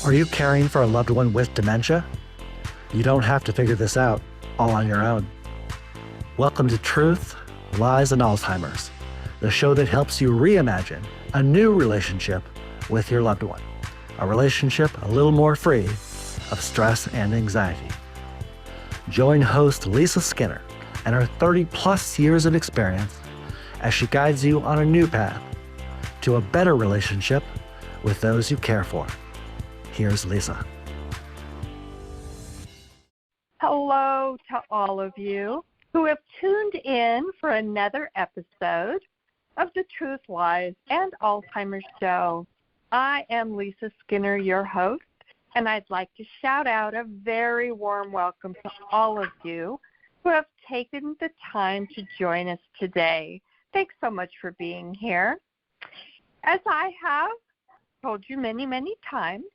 Are you caring for a loved one with dementia? You don't have to figure this out all on your own. Welcome to Truth, Lies, and Alzheimer's, the show that helps you reimagine a new relationship with your loved one, a relationship a little more free of stress and anxiety. Join host Lisa Skinner and her 30-plus years of experience as she guides you on a new path to a better relationship with those you care for. Here's Lisa. Hello to all of you who have tuned in for another episode of the Truth, Lies, and Alzheimer's Show. I am Lisa Skinner, your host, and I'd like to shout out a very warm welcome to all of you who have taken the time to join us today. Thanks so much for being here. As I have told you many, many times,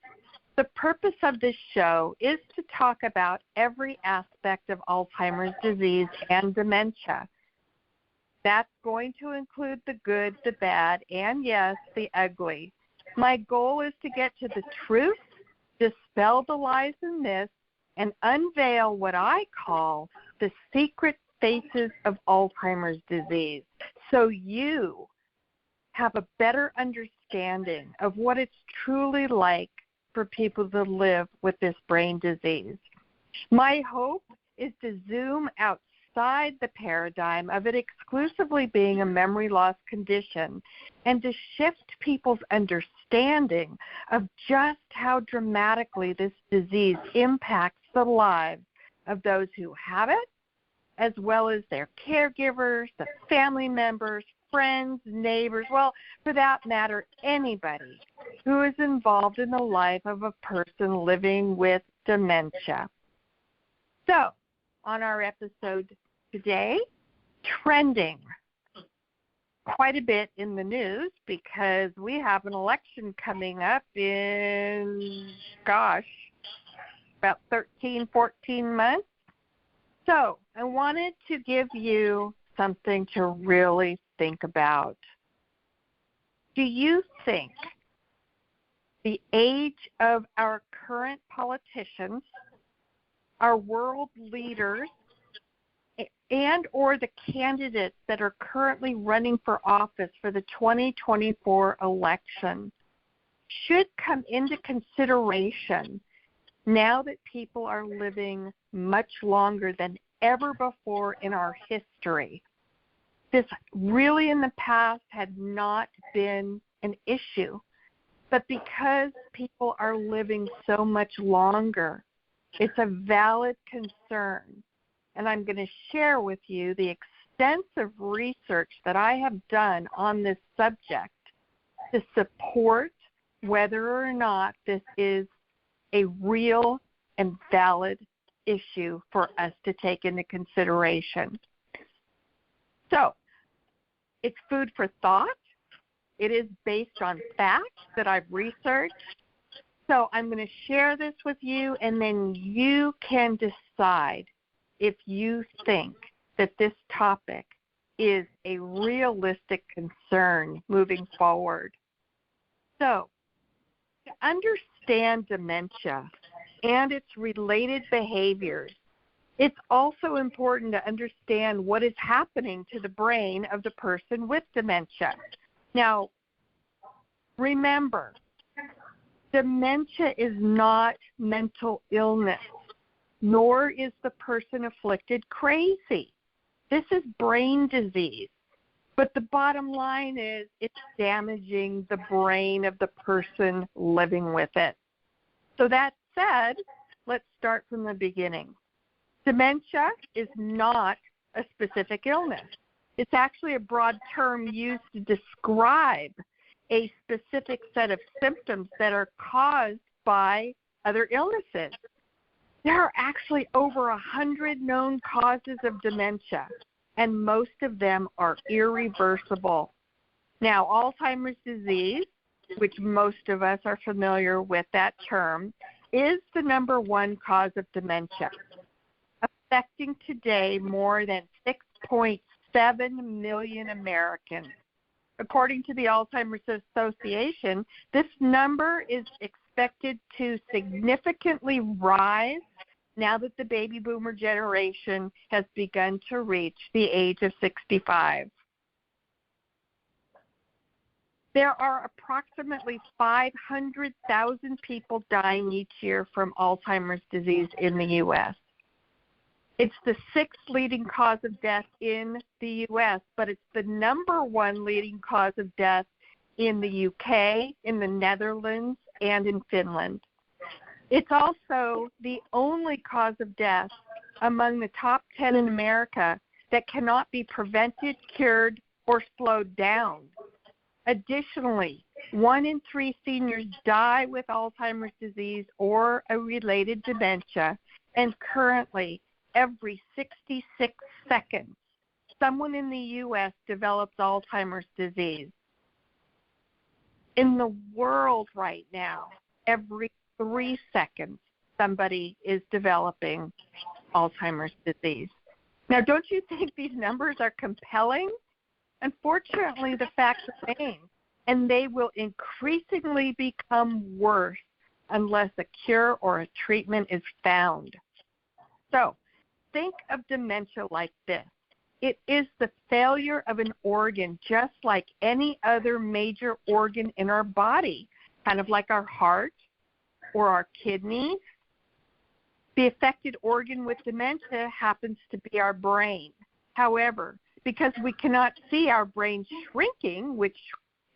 the purpose of this show is to talk about every aspect of Alzheimer's disease and dementia. That's going to include the good, the bad, and yes, the ugly. My goal is to get to the truth, dispel the lies and myths, and unveil what I call the secret faces of Alzheimer's disease, so you have a better understanding of what it's truly like for people to live with this brain disease. My hope is to zoom outside the paradigm of it exclusively being a memory loss condition and to shift people's understanding of just how dramatically this disease impacts the lives of those who have it, as well as their caregivers, the family members, friends, neighbors, well, for that matter, anybody who is involved in the life of a person living with dementia. So, on our episode today, trending quite a bit in the news because we have an election coming up in, about 13, 14 months. So, I wanted to give you something to really think about. Do you think the age of our current politicians, our world leaders, and or the candidates that are currently running for office for the 2024 election should come into consideration now that people are living much longer than ever before in our history? This really in the past had not been an issue, but because people are living so much longer, it's a valid concern. And I'm going to share with you the extensive research that I have done on this subject to support whether or not this is a real and valid issue for us to take into consideration. So, it's food for thought. It is based on facts that I've researched. So I'm going to share this with you, and then you can decide if you think that this topic is a realistic concern moving forward. So, to understand dementia and its related behaviors, it's also important to understand what is happening to the brain of the person with dementia. Now, remember, dementia is not mental illness, nor is the person afflicted crazy. This is brain disease. But the bottom line is it's damaging the brain of the person living with it. So that said, let's start from the beginning. Dementia is not a specific illness. It's actually a broad term used to describe a specific set of symptoms that are caused by other illnesses. There are actually over 100 known causes of dementia, and most of them are irreversible. Now, Alzheimer's disease, which most of us are familiar with that term, is the number one cause of dementia, affecting today more than 6.7 million Americans. According to the Alzheimer's Association, this number is expected to significantly rise now that the baby boomer generation has begun to reach the age of 65. There are approximately 500,000 people dying each year from Alzheimer's disease in the U.S. It's the sixth leading cause of death in the U.S., but it's the number one leading cause of death in the U.K., in the Netherlands, and in Finland. It's also the only cause of death among the top 10 in America that cannot be prevented, cured, or slowed down. Additionally, 1 in 3 seniors die with Alzheimer's disease or a related dementia, and currently, every 66 seconds, someone in the U.S. develops Alzheimer's disease. In the world right now, every 3 seconds, somebody is developing Alzheimer's disease. Now, don't you think these numbers are compelling? Unfortunately, the facts remain, and they will increasingly become worse unless a cure or a treatment is found. So, think of dementia like this. It is the failure of an organ just like any other major organ in our body, kind of like our heart or our kidneys. The affected organ with dementia happens to be our brain. However, because we cannot see our brain shrinking, which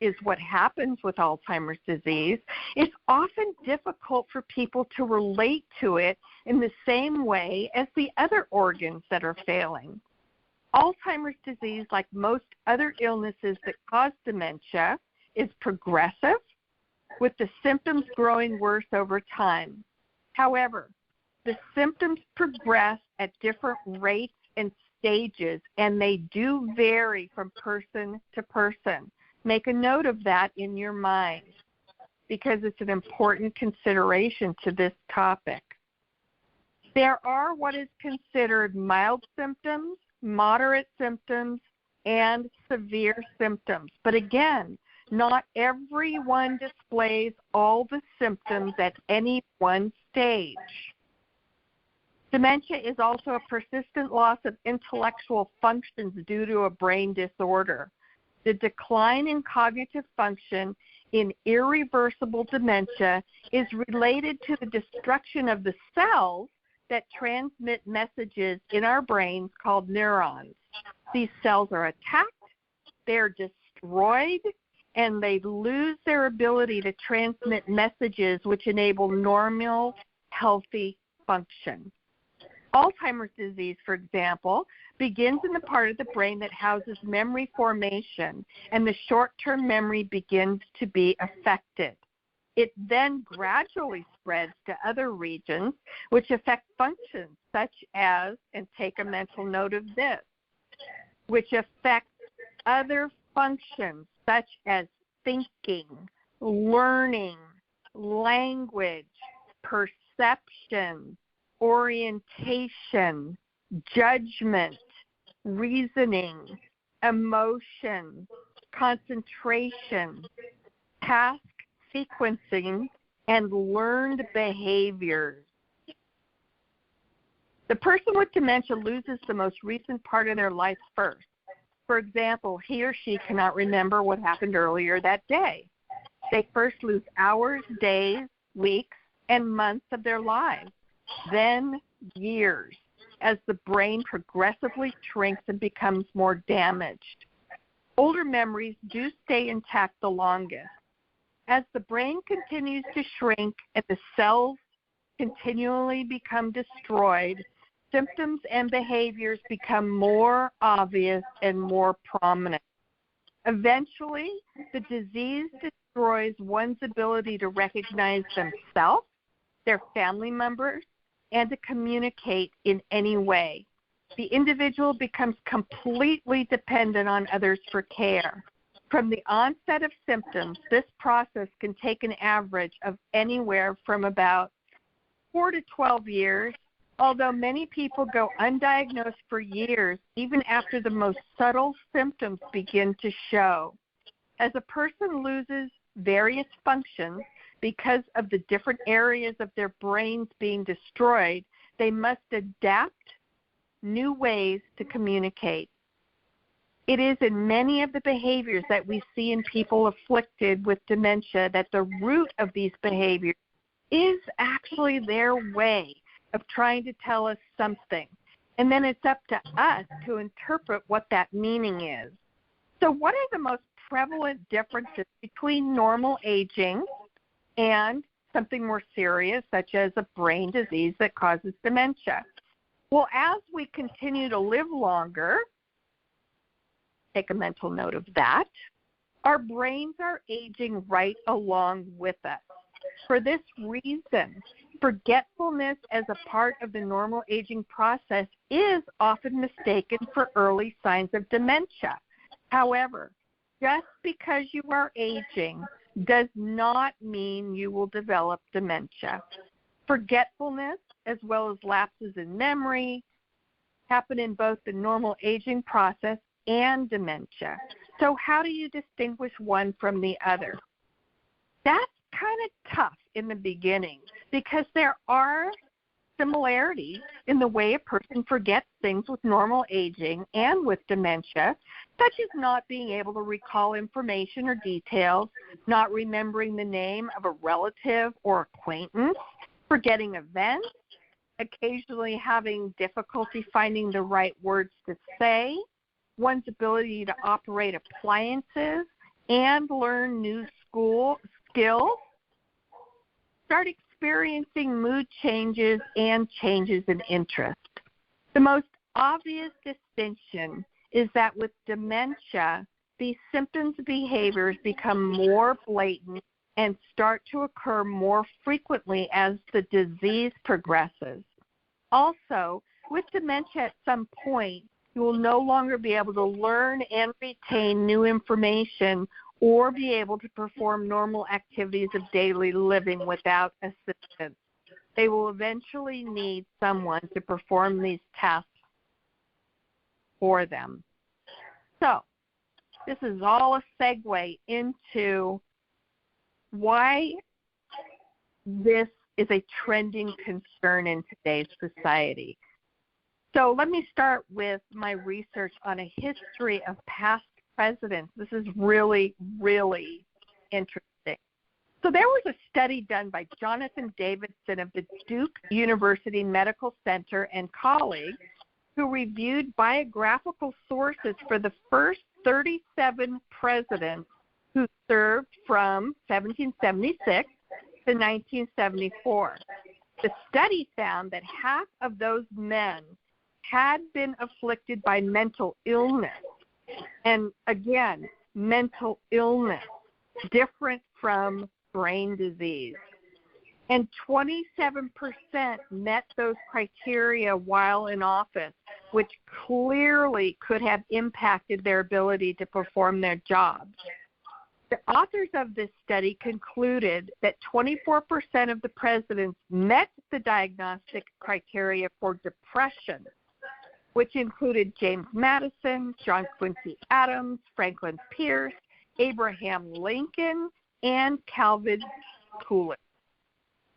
is what happens with Alzheimer's disease, it's often difficult for people to relate to it in the same way as the other organs that are failing. Alzheimer's disease, like most other illnesses that cause dementia, is progressive, with the symptoms growing worse over time. However, the symptoms progress at different rates and stages, and they do vary from person to person. Make a note of that in your mind because it's an important consideration to this topic. There are what is considered mild symptoms, moderate symptoms, and severe symptoms. But again, not everyone displays all the symptoms at any one stage. Dementia is also a persistent loss of intellectual functions due to a brain disorder. The decline in cognitive function in irreversible dementia is related to the destruction of the cells that transmit messages in our brains called neurons. These cells are attacked, they're destroyed, and they lose their ability to transmit messages which enable normal, healthy function. Alzheimer's disease, for example, begins in the part of the brain that houses memory formation, and the short-term memory begins to be affected. It then gradually spreads to other regions which affect functions such as, and take a mental note of this, which affect other functions such as thinking, learning, language, perception, orientation, judgment, reasoning, emotion, concentration, task sequencing, and learned behaviors. The person with dementia loses the most recent part of their life first. For example, he or she cannot remember what happened earlier that day. They first lose hours, days, weeks, and months of their lives, then years, as the brain progressively shrinks and becomes more damaged. Older memories do stay intact the longest. As the brain continues to shrink and the cells continually become destroyed, symptoms and behaviors become more obvious and more prominent. Eventually, the disease destroys one's ability to recognize themselves, their family members, and to communicate in any way. The individual becomes completely dependent on others for care. From the onset of symptoms, this process can take an average of anywhere from about 4 to 12 years, although many people go undiagnosed for years even after the most subtle symptoms begin to show. As a person loses various functions because of the different areas of their brains being destroyed, they must adapt new ways to communicate. It is in many of the behaviors that we see in people afflicted with dementia that the root of these behaviors is actually their way of trying to tell us something. And then it's up to us to interpret what that meaning is. So what are the most prevalent differences between normal aging and something more serious, such as a brain disease that causes dementia? Well, as we continue to live longer, take a mental note of that, our brains are aging right along with us. For this reason, forgetfulness as a part of the normal aging process is often mistaken for early signs of dementia. However, just because you are aging does not mean you will develop dementia. Forgetfulness, as well as lapses in memory, happen in both the normal aging process and dementia. So how do you distinguish one from the other? That's kind of tough in the beginning because there are similarities in the way a person forgets things with normal aging and with dementia, such as not being able to recall information or details, not remembering the name of a relative or acquaintance, forgetting events, occasionally having difficulty finding the right words to say, one's ability to operate appliances and learn new skills, start experiencing mood changes and changes in interest. The most obvious distinction is that with dementia, these symptoms and behaviors become more blatant and start to occur more frequently as the disease progresses. Also, with dementia at some point, you will no longer be able to learn and retain new information or be able to perform normal activities of daily living without assistance. They will eventually need someone to perform these tasks for them. So, this is all a segue into why this is a trending concern in today's society. So let me start with my research on a history of past presidents. This is really, really interesting. So there was a study done by Jonathan Davidson of the Duke University Medical Center and colleagues who reviewed biographical sources for the first 37 presidents who served from 1776 to 1974. The study found that half of those men had been afflicted by mental illness. And again, mental illness, different from brain disease. And 27% met those criteria while in office, which clearly could have impacted their ability to perform their jobs. The authors of this study concluded that 24% of the presidents met the diagnostic criteria for depression, which included James Madison, John Quincy Adams, Franklin Pierce, Abraham Lincoln, and Calvin Coolidge.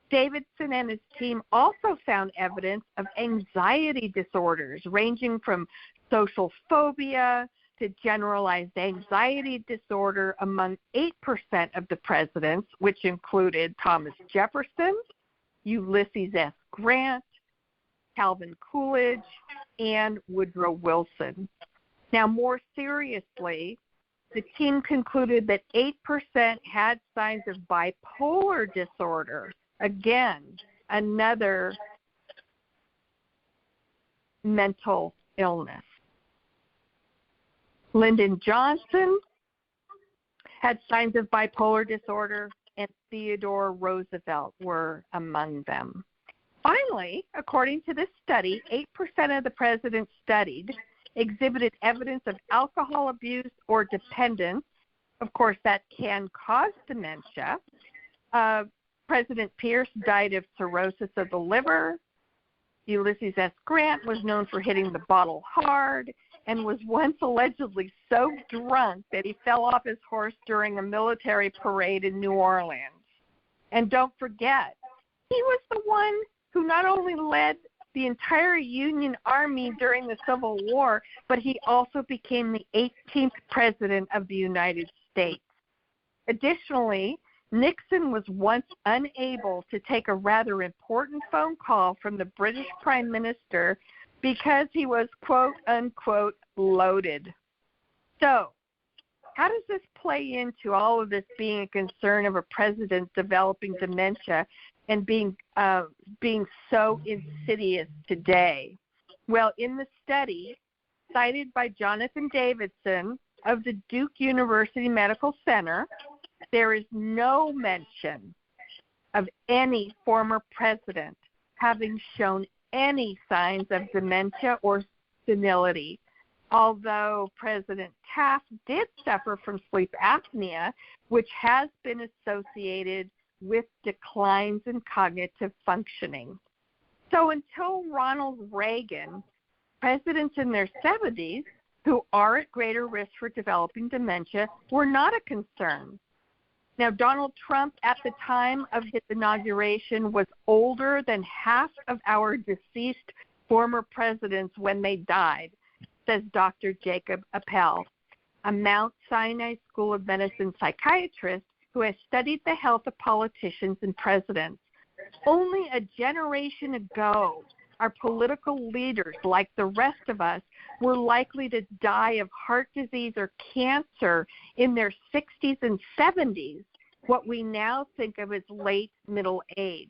Davidson and his team also found evidence of anxiety disorders ranging from social phobia to generalized anxiety disorder among 8% of the presidents, which included Thomas Jefferson, Ulysses S. Grant, Calvin Coolidge, and Woodrow Wilson. Now, more seriously, the team concluded that 8% had signs of bipolar disorder. Again, another mental illness. Lyndon Johnson had signs of bipolar disorder, and Theodore Roosevelt were among them. Finally, according to this study, 8% of the presidents studied exhibited evidence of alcohol abuse or dependence. Of course, that can cause dementia. President Pierce died of cirrhosis of the liver. Ulysses S. Grant was known for hitting the bottle hard. and was once allegedly so drunk that he fell off his horse during a military parade in New Orleans. And don't forget, he was the one who not only led the entire Union Army during the Civil War, but he also became the 18th President of the United States. Additionally, Nixon was once unable to take a rather important phone call from the British Prime Minister because he was, quote, unquote, loaded. So, how does this play into all of this being a concern of a president developing dementia and being so insidious today? Well, in the study cited by Jonathan Davidson of the Duke University Medical Center, there is no mention of any former president having shown any signs of dementia or senility, although President Taft did suffer from sleep apnea, which has been associated with declines in cognitive functioning. So until Ronald Reagan, presidents in their 70s who are at greater risk for developing dementia were not a concern. Now, Donald Trump at the time of his inauguration was older than half of our deceased former presidents when they died, says Dr. Jacob Appel, a Mount Sinai School of Medicine psychiatrist who has studied the health of politicians and presidents. Only a generation ago, our political leaders, like the rest of us, were likely to die of heart disease or cancer in their 60s and 70s, what we now think of as late middle age.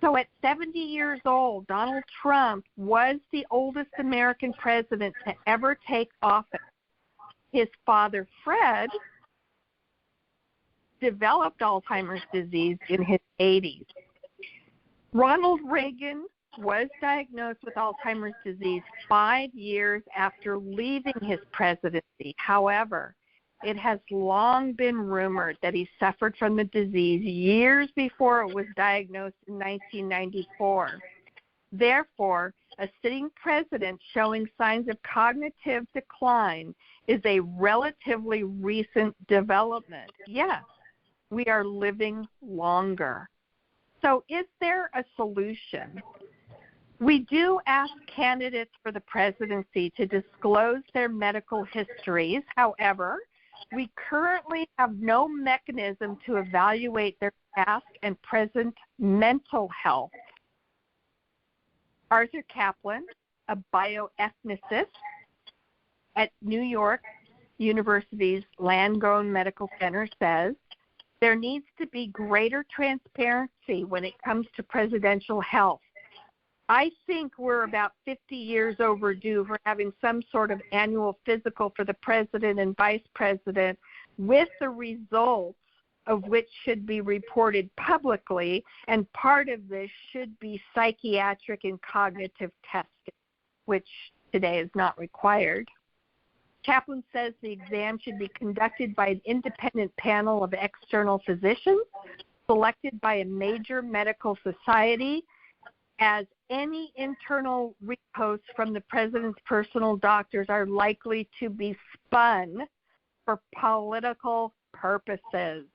So at 70 years old, Donald Trump was the oldest American president to ever take office. His father, Fred, developed Alzheimer's disease in his 80s. Ronald Reagan was diagnosed with Alzheimer's disease 5 years after leaving his presidency. However, it has long been rumored that he suffered from the disease years before it was diagnosed in 1994. Therefore, a sitting president showing signs of cognitive decline is a relatively recent development. Yes, we are living longer. So is there a solution? We do ask candidates for the presidency to disclose their medical histories. However, we currently have no mechanism to evaluate their past and present mental health. Arthur Kaplan, a bioethicist at New York University's Langone Medical Center, says, there needs to be greater transparency when it comes to presidential health. I think we're about 50 years overdue for having some sort of annual physical for the president and vice president, with the results of which should be reported publicly, and part of this should be psychiatric and cognitive testing, which today is not required. Kaplan says the exam should be conducted by an independent panel of external physicians selected by a major medical society, as any internal reposts from the president's personal doctors are likely to be spun for political purposes.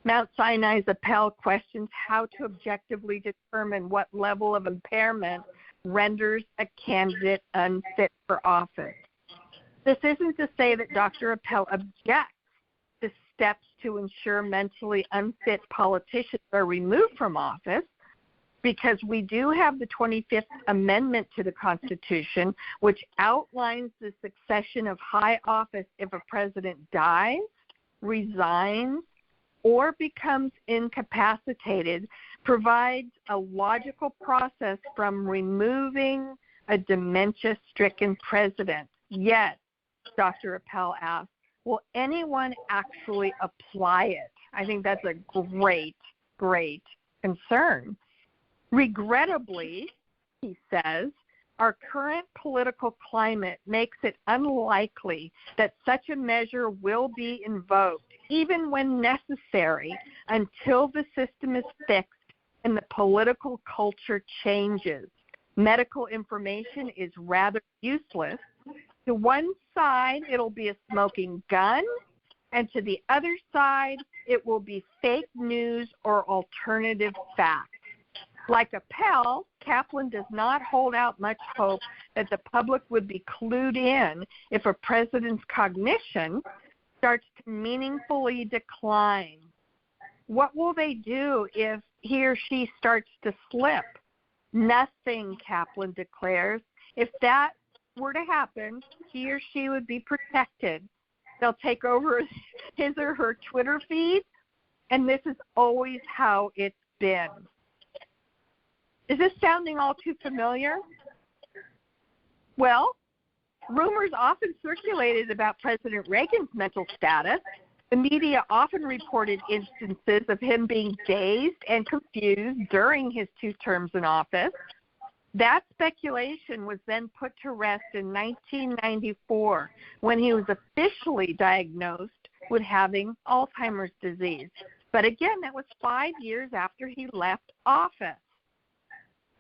Mount Sinai's Appel questions how to objectively determine what level of impairment renders a candidate unfit for office. This isn't to say that Dr. Appel objects to steps to ensure mentally unfit politicians are removed from office, because we do have the 25th Amendment to the Constitution, which outlines the succession of high office if a president dies, resigns, or becomes incapacitated, provides a logical process from removing a dementia-stricken president. Yet, Dr. Appel asks, will anyone actually apply it? I think that's a great, great concern. Regrettably, he says, our current political climate makes it unlikely that such a measure will be invoked, even when necessary, until the system is fixed and the political culture changes. Medical information is rather useless. To one side, it'll be a smoking gun, and to the other side, it will be fake news or alternative facts. Like Appel, Kaplan does not hold out much hope that the public would be clued in if a president's cognition starts to meaningfully decline. What will they do if he or she starts to slip? Nothing, Kaplan declares. If that were to happen, he or she would be protected. They'll take over his or her Twitter feed, and this is always how it's been. Is this sounding all too familiar? Well, rumors often circulated about President Reagan's mental status. The media often reported instances of him being dazed and confused during his 2 terms in office. That speculation was then put to rest in 1994 when he was officially diagnosed with having Alzheimer's disease. But again, that was 5 years after he left office.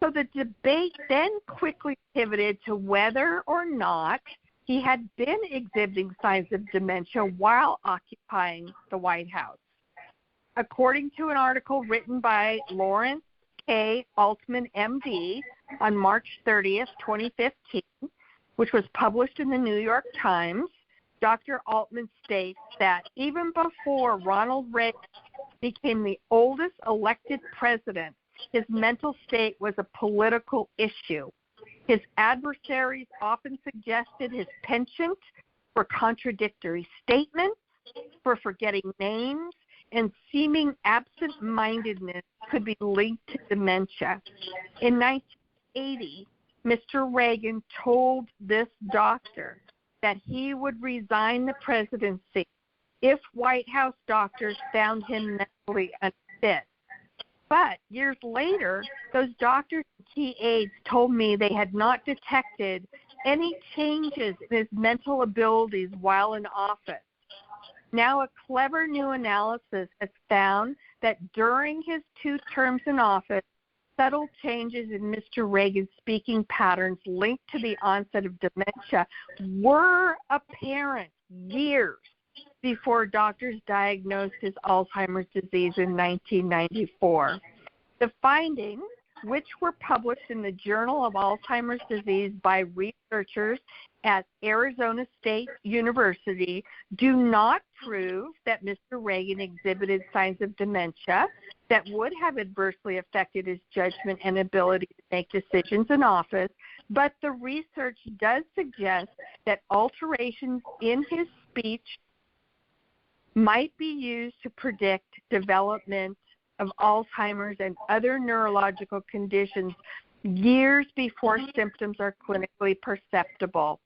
So the debate then quickly pivoted to whether or not he had been exhibiting signs of dementia while occupying the White House. According to an article written by Lawrence K. Altman, MD, on March 30th, 2015, which was published in the New York Times, Dr. Altman states that even before Ronald Reagan became the oldest elected president, his mental state was a political issue. His adversaries often suggested his penchant for contradictory statements, for forgetting names, and seeming absent-mindedness could be linked to dementia. In 1980, Mr. Reagan told this doctor that he would resign the presidency if White House doctors found him mentally unfit. But years later, those doctors and key aides told me they had not detected any changes in his mental abilities while in office. Now, a clever new analysis has found that during his 2 terms in office, subtle changes in Mr. Reagan's speaking patterns linked to the onset of dementia were apparent years before doctors diagnosed his Alzheimer's disease in 1994. The findings, which were published in the Journal of Alzheimer's Disease by researchers at Arizona State University, do not prove that Mr. Reagan exhibited signs of dementia that would have adversely affected his judgment and ability to make decisions in office, but the research does suggest that alterations in his speech might be used to predict development of Alzheimer's and other neurological conditions years before symptoms are clinically perceptible.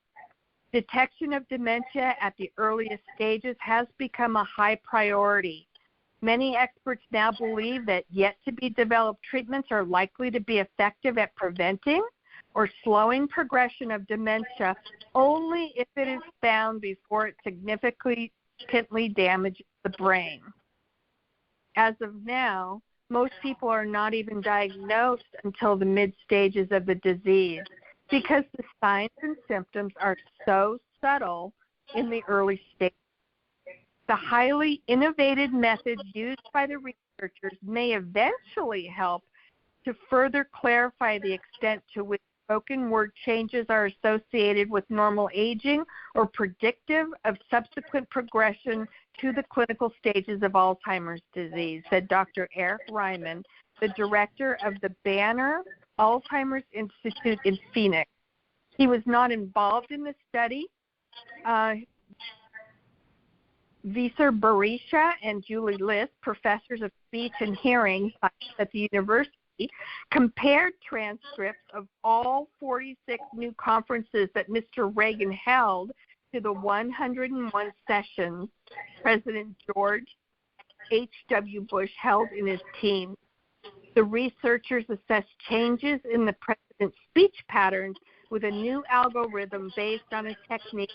Detection of dementia at the earliest stages has become a high priority. Many experts now believe that yet-to-be-developed treatments are likely to be effective at preventing or slowing progression of dementia only if it is found before it significantly damages the brain. As of now, most people are not even diagnosed until the mid-stages of the disease because the signs and symptoms are so subtle in the early stages. The highly innovative methods used by the researchers may eventually help to further clarify the extent to which spoken word changes are associated with normal aging or predictive of subsequent progression to the clinical stages of Alzheimer's disease, said Dr. Eric Ryman, the director of the Banner Alzheimer's Institute in Phoenix. He was not involved in the study. Visar Barisha and Julie List, professors of speech and hearing at the university, compared transcripts of all 46 new conferences that Mr. Reagan held to the 101 sessions President George H.W. Bush held in his team. The researchers assessed changes in the president's speech patterns with a new algorithm based on a technique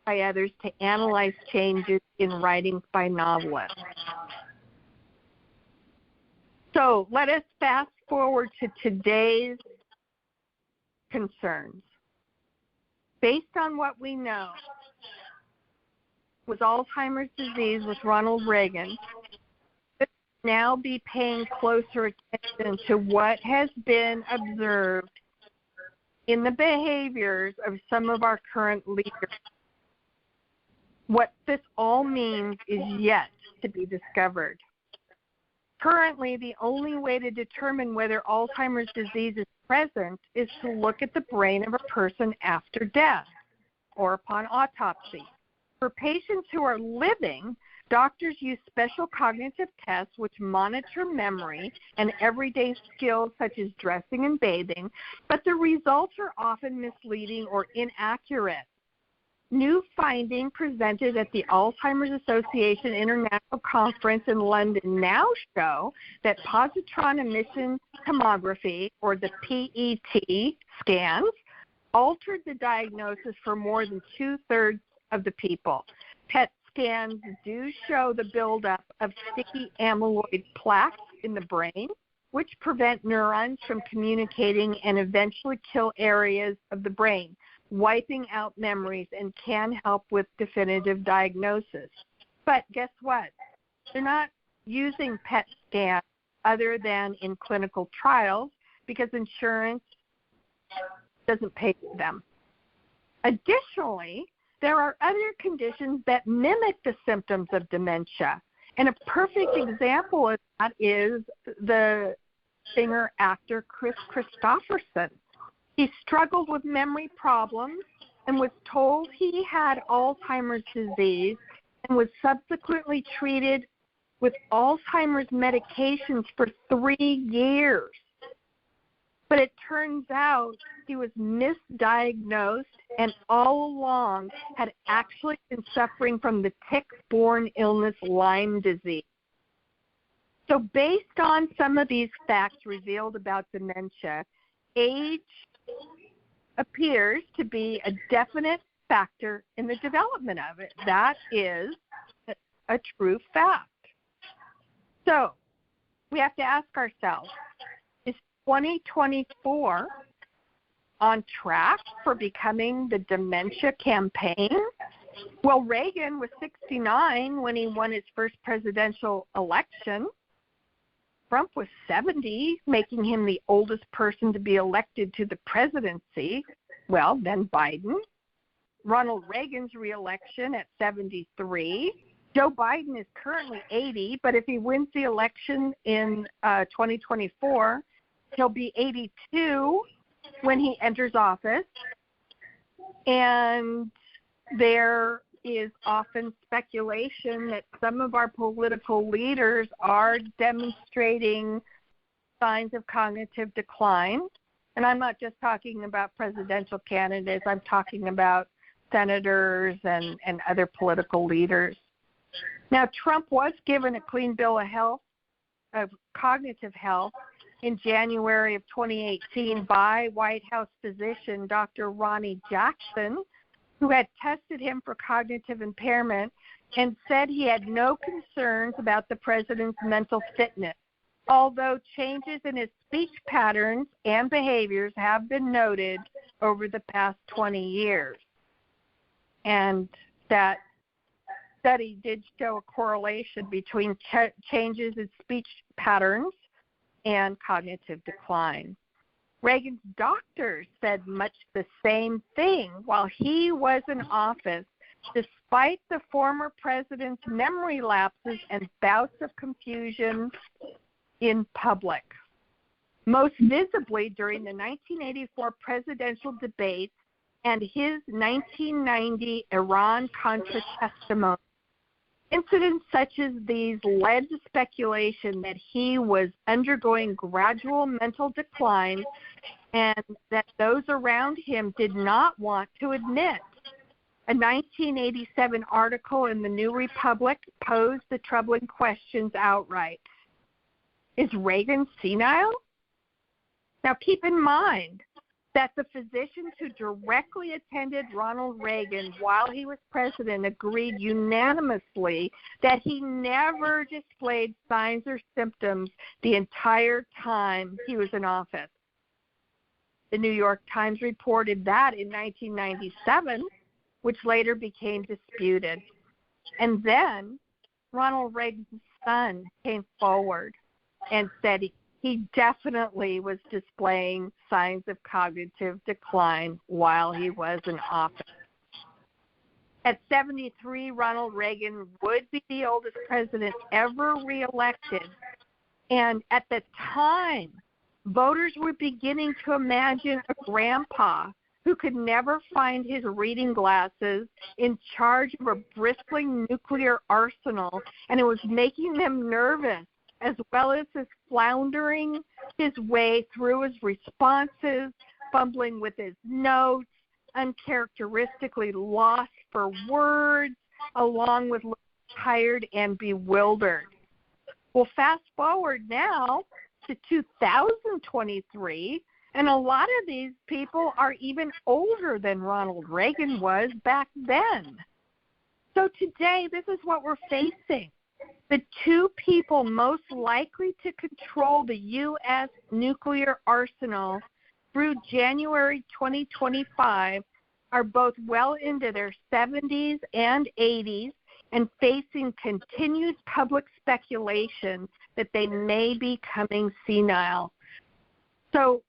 by others to analyze changes in writings by novelists. So let us fast forward to today's concerns. Based on what we know with Alzheimer's disease with Ronald Reagan, we now be paying closer attention to what has been observed in the behaviors of some of our current leaders. What this all means is yet to be discovered. Currently, the only way to determine whether Alzheimer's disease is present is to look at the brain of a person after death or upon autopsy. For patients who are living, doctors use special cognitive tests which monitor memory and everyday skills such as dressing and bathing, but the results are often misleading or inaccurate. New findings presented at the Alzheimer's Association International Conference in London now show that positron emission tomography, or the PET scans, altered the diagnosis for more than 2/3 of the people. PET scans do show the buildup of sticky amyloid plaques in the brain, which prevent neurons from communicating and eventually kill areas of the brain, wiping out memories, and can help with definitive diagnosis. But guess what? They're not using PET scans other than in clinical trials because insurance doesn't pay for them. Additionally, there are other conditions that mimic the symptoms of dementia. And a perfect example of that is the singer-actor Chris Christopherson. He struggled with memory problems and was told he had Alzheimer's disease and was subsequently treated with Alzheimer's medications for 3 years. But it turns out he was misdiagnosed and all along had actually been suffering from the tick-borne illness Lyme disease. So based on some of these facts revealed about dementia, age appears to be a definite factor in the development of it. That is a true fact. So we have to ask ourselves, is 2024 on track for becoming the dementia campaign? Well, Reagan was 69 when he won his first presidential election. Trump was 70, making him the oldest person to be elected to the presidency. Well, then Biden. Ronald Reagan's reelection at 73. Joe Biden is currently 80, but if he wins the election in 2024, he'll be 82 when he enters office. And there is often speculation that some of our political leaders are demonstrating signs of cognitive decline. And I'm not just talking about presidential candidates. I'm talking about senators and other political leaders. Now, Trump was given a clean bill of health, of cognitive health, in January of 2018 by White House physician Dr. Ronnie Jackson, who had tested him for cognitive impairment and said he had no concerns about the president's mental fitness, although changes in his speech patterns and behaviors have been noted over the past 20 years. And that study did show a correlation between changes in speech patterns and cognitive decline. Reagan's doctors said much the same thing while he was in office, despite the former president's memory lapses and bouts of confusion in public. Most visibly during the 1984 presidential debate and his 1990 Iran-Contra testimony. Incidents such as these led to speculation that he was undergoing gradual mental decline and that those around him did not want to admit. A 1987 article in the New Republic posed the troubling questions outright. Is Reagan senile? Now keep in mind that the physicians who directly attended Ronald Reagan while he was president agreed unanimously that he never displayed signs or symptoms the entire time he was in office. The New York Times reported that in 1997, which later became disputed. And then Ronald Reagan's son came forward and said he definitely was displaying signs of cognitive decline while he was in office. At 73, Ronald Reagan would be the oldest president ever reelected. And at the time, voters were beginning to imagine a grandpa who could never find his reading glasses in charge of a bristling nuclear arsenal, and it was making them nervous, as well as his floundering his way through his responses, fumbling with his notes, uncharacteristically lost for words, along with looking tired and bewildered. Well, fast forward now to 2023, and a lot of these people are even older than Ronald Reagan was back then. So today, this is what we're facing. The two people most likely to control the U.S. nuclear arsenal through January 2025 are both well into their 70s and 80s and facing continued public speculation that they may be becoming senile. So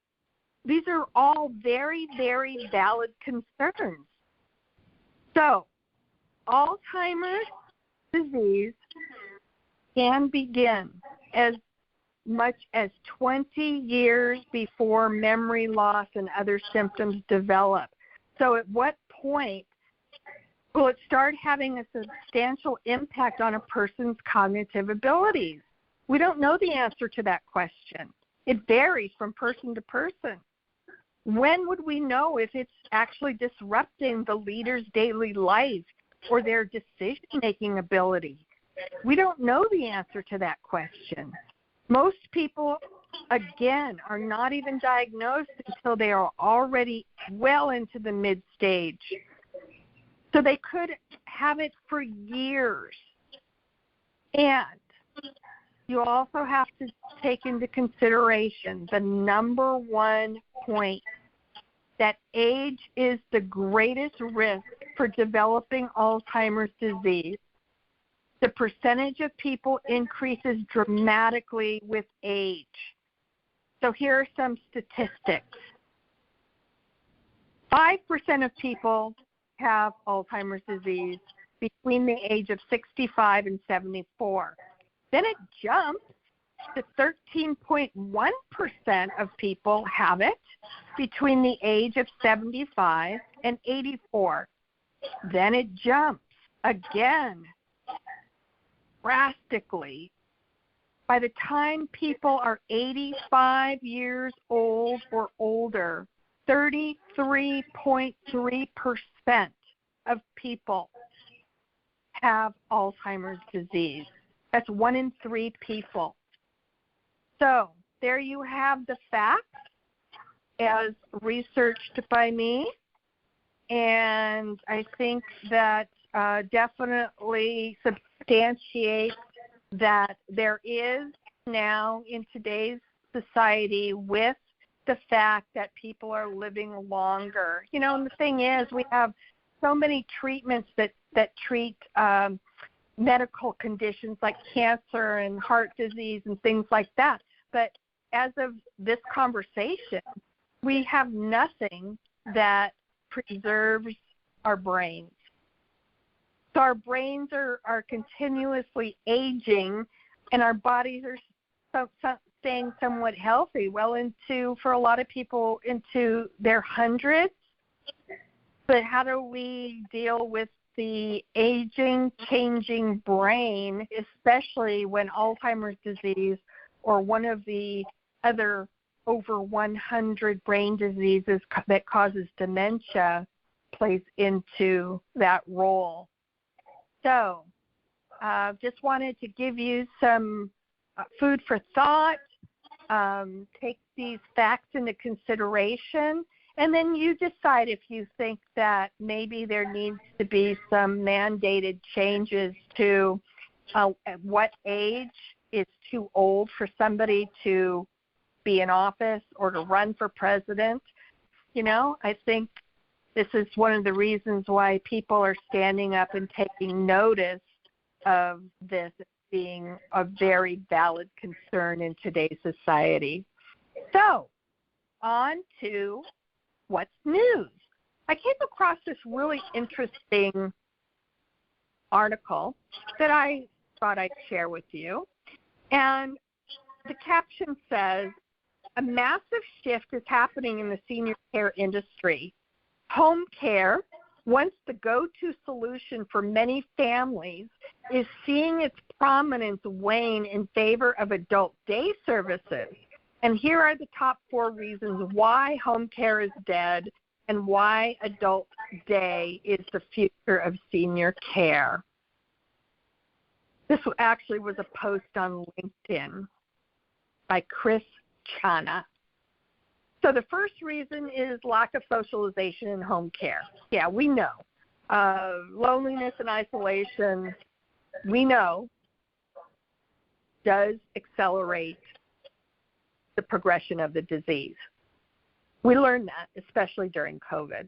these are all very, very valid concerns. So Alzheimer's disease can begin as much as 20 years before memory loss and other symptoms develop. So at what point will it start having a substantial impact on a person's cognitive abilities? We don't know the answer to that question. It varies from person to person. When would we know if it's actually disrupting the leader's daily life or their decision-making ability? We don't know the answer to that question. Most people, again, are not even diagnosed until they are already well into the mid-stage. So they could have it for years. And you also have to take into consideration the number one point, that age is the greatest risk for developing Alzheimer's disease. The percentage of people increases dramatically with age. So here are some statistics. 5% of people have Alzheimer's disease between the age of 65 and 74. Then it jumps to 13.1% of people have it between the age of 75 and 84. Then it jumps again drastically. By the time people are 85 years old or older, 33.3% of people have Alzheimer's disease. That's 1 in 3 people. So there you have the facts as researched by me, and I think that definitely substantiates that there is now in today's society with the fact that people are living longer. You know, and the thing is, we have so many treatments that treat medical conditions like cancer and heart disease and things like that. But as of this conversation, we have nothing that preserves our brains. So our brains are continuously aging, and our bodies are staying somewhat healthy, well into, for a lot of people, into their hundreds. But how do we deal with the aging, changing brain, especially when Alzheimer's disease or one of the other over 100 brain diseases that causes dementia plays into that role? So just wanted to give you some food for thought. Take these facts into consideration, and then you decide if you think that maybe there needs to be some mandated changes to at what age is too old for somebody to be in office or to run for president. I think this is one of the reasons why people are standing up and taking notice of this being a very valid concern in today's society. So, on to what's news. I came across this really interesting article that I thought I'd share with you. And the caption says, a massive shift is happening in the senior care industry. Home care, once the go-to solution for many families, is seeing its prominence wane in favor of adult day services. And here are the top 4 reasons why home care is dead and why adult day is the future of senior care. This actually was a post on LinkedIn by Chris Chana. So the first reason is lack of socialization in home care. Yeah, we know. Loneliness and isolation, we know, does accelerate the progression of the disease. We learned that, especially during COVID.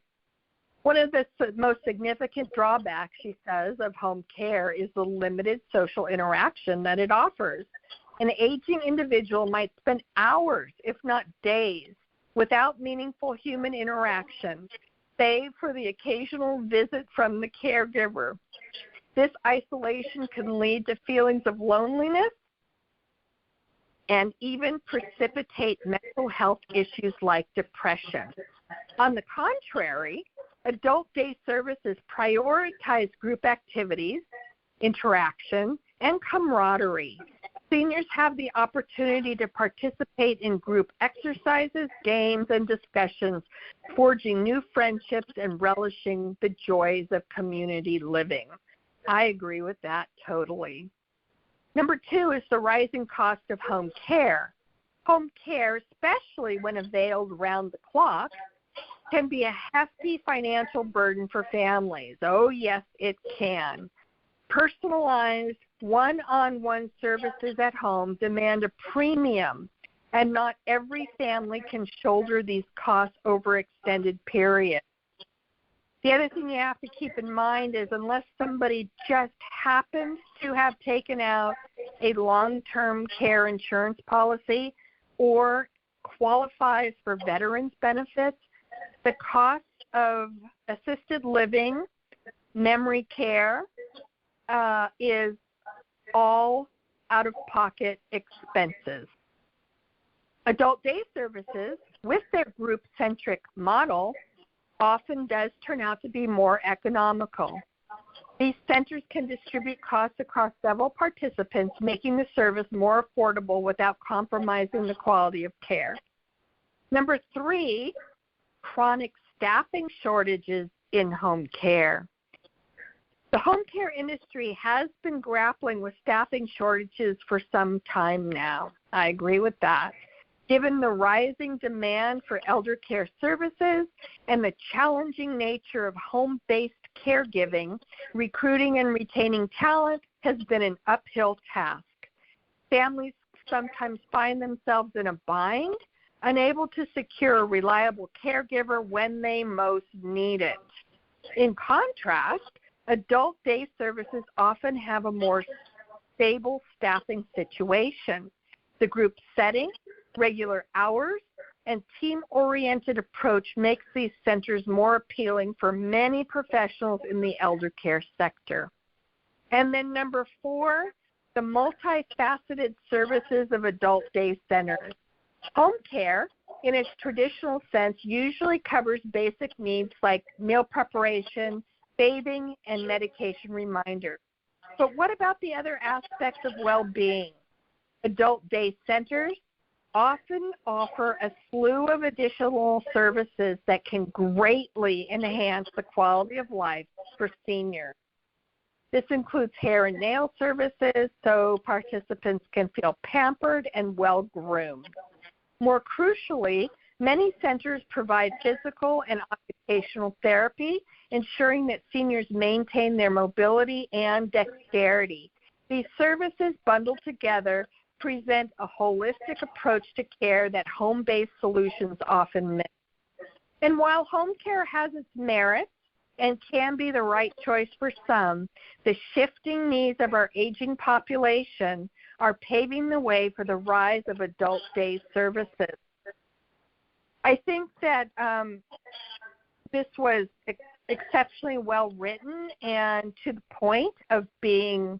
One of the most significant drawbacks, she says, of home care is the limited social interaction that it offers. An aging individual might spend hours, if not days, without meaningful human interaction, save for the occasional visit from the caregiver. This isolation can lead to feelings of loneliness and even precipitate mental health issues like depression. On the contrary, adult day services prioritize group activities, interaction, and camaraderie. Seniors have the opportunity to participate in group exercises, games, and discussions, forging new friendships and relishing the joys of community living. I agree with that totally. Number 2 is the rising cost of home care. Home care, especially when availed round the clock, can be a hefty financial burden for families. Oh, yes, it can. Personalized, one-on-one services at home demand a premium, and not every family can shoulder these costs over extended periods. The other thing you have to keep in mind is unless somebody just happens to have taken out a long-term care insurance policy or qualifies for veterans benefits, the cost of assisted living, memory care, is all out-of-pocket expenses. Adult day services, with their group-centric model, often does turn out to be more economical. These centers can distribute costs across several participants, making the service more affordable without compromising the quality of care. Number 3, chronic staffing shortages in home care. The home care industry has been grappling with staffing shortages for some time now. I agree with that. Given the rising demand for elder care services and the challenging nature of home-based caregiving, recruiting and retaining talent has been an uphill task. Families sometimes find themselves in a bind, unable to secure a reliable caregiver when they most need it. In contrast, adult day services often have a more stable staffing situation. The group setting, regular hours, and team-oriented approach makes these centers more appealing for many professionals in the elder care sector. And then number 4, the multifaceted services of adult day centers. Home care, in its traditional sense, usually covers basic needs like meal preparation, bathing, and medication reminders. But what about the other aspects of well-being? Adult day centers often offer a slew of additional services that can greatly enhance the quality of life for seniors. This includes hair and nail services so participants can feel pampered and well-groomed. More crucially, many centers provide physical and occupational therapy, ensuring that seniors maintain their mobility and dexterity. These services bundled together present a holistic approach to care that home-based solutions often miss. And while home care has its merits and can be the right choice for some, the shifting needs of our aging population are paving the way for the rise of adult day services. I think that this was exceptionally well written and to the point of being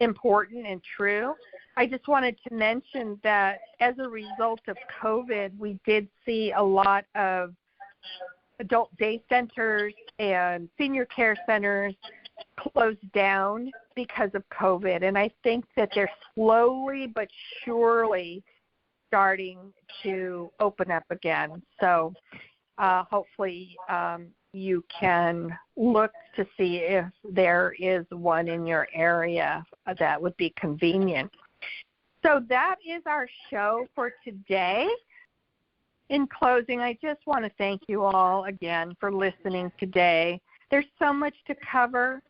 important and true. I just wanted to mention that as a result of COVID, we did see a lot of adult day centers and senior care centers closed down because of COVID. And I think that they're slowly but surely starting to open up again. So hopefully you can look to see if there is one in your area that would be convenient. So that is our show for today. In closing, I just want to thank you all again for listening today. There's so much to cover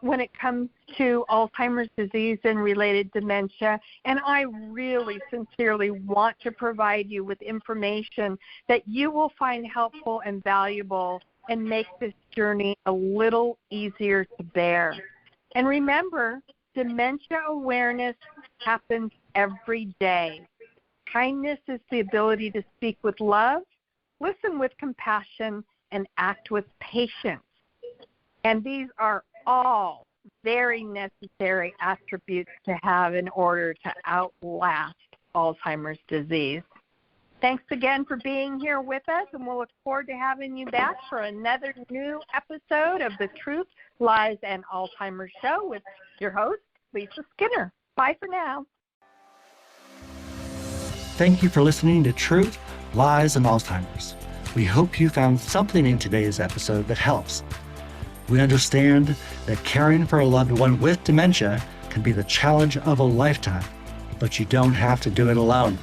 when it comes to Alzheimer's disease and related dementia, and I really sincerely want to provide you with information that you will find helpful and valuable and make this journey a little easier to bear. And remember, dementia awareness happens every day. Kindness is the ability to speak with love, listen with compassion, and act with patience. And these are all very necessary attributes to have in order to outlast Alzheimer's disease. Thanks again for being here with us, and we'll look forward to having you back for another new episode of the Truth, Lies, and Alzheimer's Show with your host, Lisa Skinner. Bye for now. Thank you for listening to Truth, Lies, and Alzheimer's. We hope you found something in today's episode that helps. We understand that caring for a loved one with dementia can be the challenge of a lifetime, but you don't have to do it alone.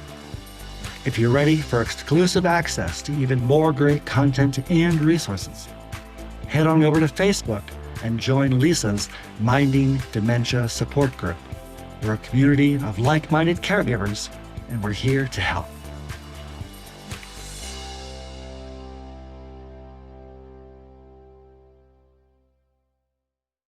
If you're ready for exclusive access to even more great content and resources, head on over to Facebook and join Lisa's Minding Dementia Support Group. We're a community of like-minded caregivers, and we're here to help.